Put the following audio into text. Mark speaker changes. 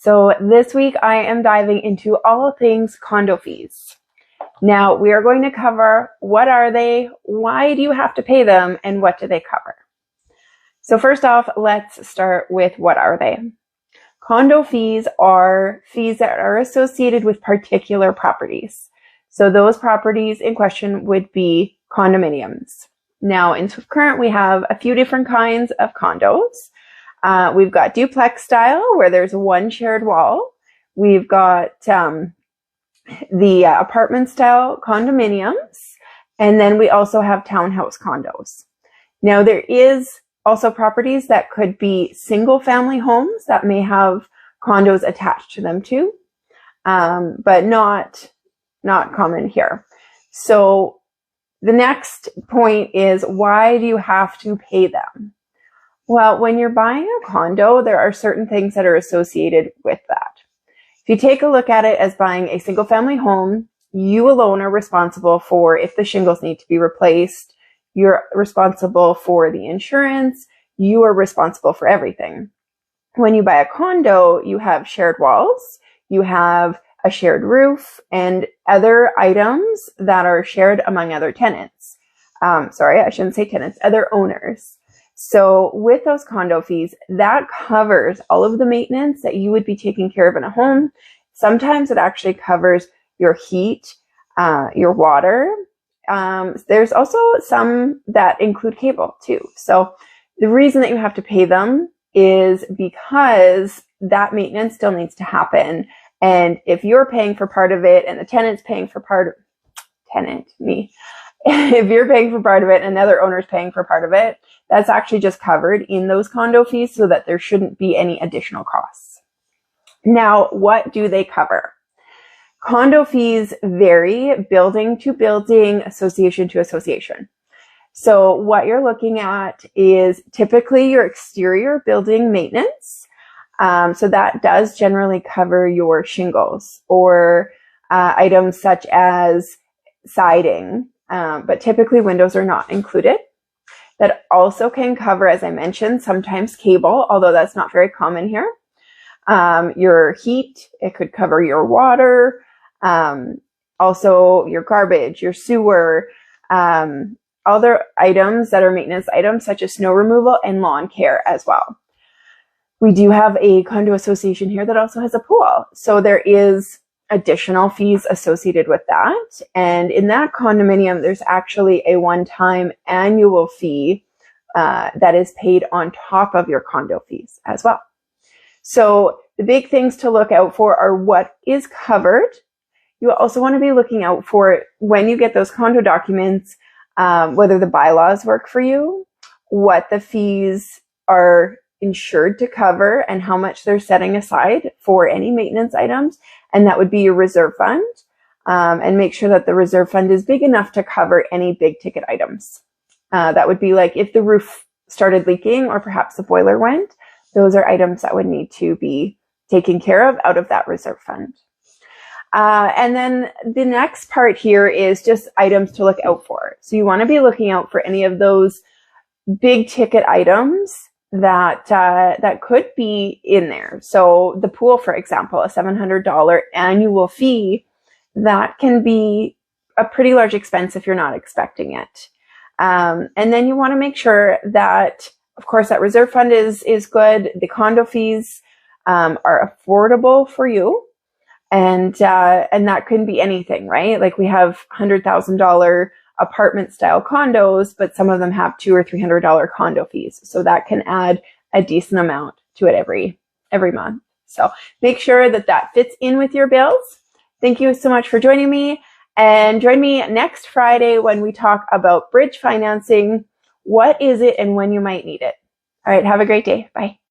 Speaker 1: So this week I am diving into all things condo fees. Now we are going to cover what are they, why do you have to pay them, and what do they cover? So first off, let's start with what are they? Condo fees are fees that are associated with particular properties. So those properties in question would be condominiums. Now in Swift Current, we have a few different kinds of condos. We've got duplex style where there's one shared wall. We've got the apartment style condominiums. And then we also have townhouse condos. Now there is also properties that could be single family homes that may have condos attached to them too, but not common here. So the next point is, why do you have to pay them? Well, when you're buying a condo, there are certain things that are associated with that. If you take a look at it as buying a single family home, you alone are responsible for if the shingles need to be replaced. You're responsible for the insurance. You are responsible for everything. When you buy a condo, you have shared walls, you have a shared roof, and other items that are shared among other tenants. Sorry, I shouldn't say tenants, other owners. So with those condo fees, that covers all of the maintenance that you would be taking care of in a home. Sometimes it actually covers your heat, your water. There's also some that include cable too. So the reason that you have to pay them is because that maintenance still needs to happen. And if you're paying for part of it and the tenant's paying for if you're paying for part of it and another owner's paying for part of it, that's actually just covered in those condo fees so that there shouldn't be any additional costs. Now, what do they cover? Condo fees vary building to building, association to association. So what you're looking at is typically your exterior building maintenance. So that does generally cover your shingles or items such as siding, but typically windows are not included. That also can cover, as I mentioned, sometimes cable, although that's not very common here. Your heat, it could cover your water, also your garbage, your sewer, other items that are maintenance items such as snow removal and lawn care as well. We do have a condo association here that also has a pool. So there is additional fees associated with that. And in that condominium, there's actually a one-time annual fee that is paid on top of your condo fees as well. So the big things to look out for are what is covered. You also want to be looking out for when you get those condo documents, whether the bylaws work for you, what the fees are insured to cover, and how much they're setting aside for any maintenance items. And that would be your reserve fund. And make sure that the reserve fund is big enough to cover any big ticket items. That would be like if the roof started leaking or perhaps the boiler went, those are items that would need to be taken care of out of that reserve fund. And then the next part here is just items to look out for. So you want to be looking out for any of those big ticket items that could be in there. So the pool, for example, a $700 annual fee, that can be a pretty large expense if you're not expecting it. And then you want to make sure that, of course, that reserve fund is good. The condo fees are affordable for you. And that can be anything, right? Like we have $100,000 apartment style condos, but some of them have $200 or $300 condo fees. So that can add a decent amount to it every month. So make sure that that fits in with your bills. Thank you so much for joining me, and join me next Friday when we talk about bridge financing. What is it and when you might need it? All right. Have a great day. Bye.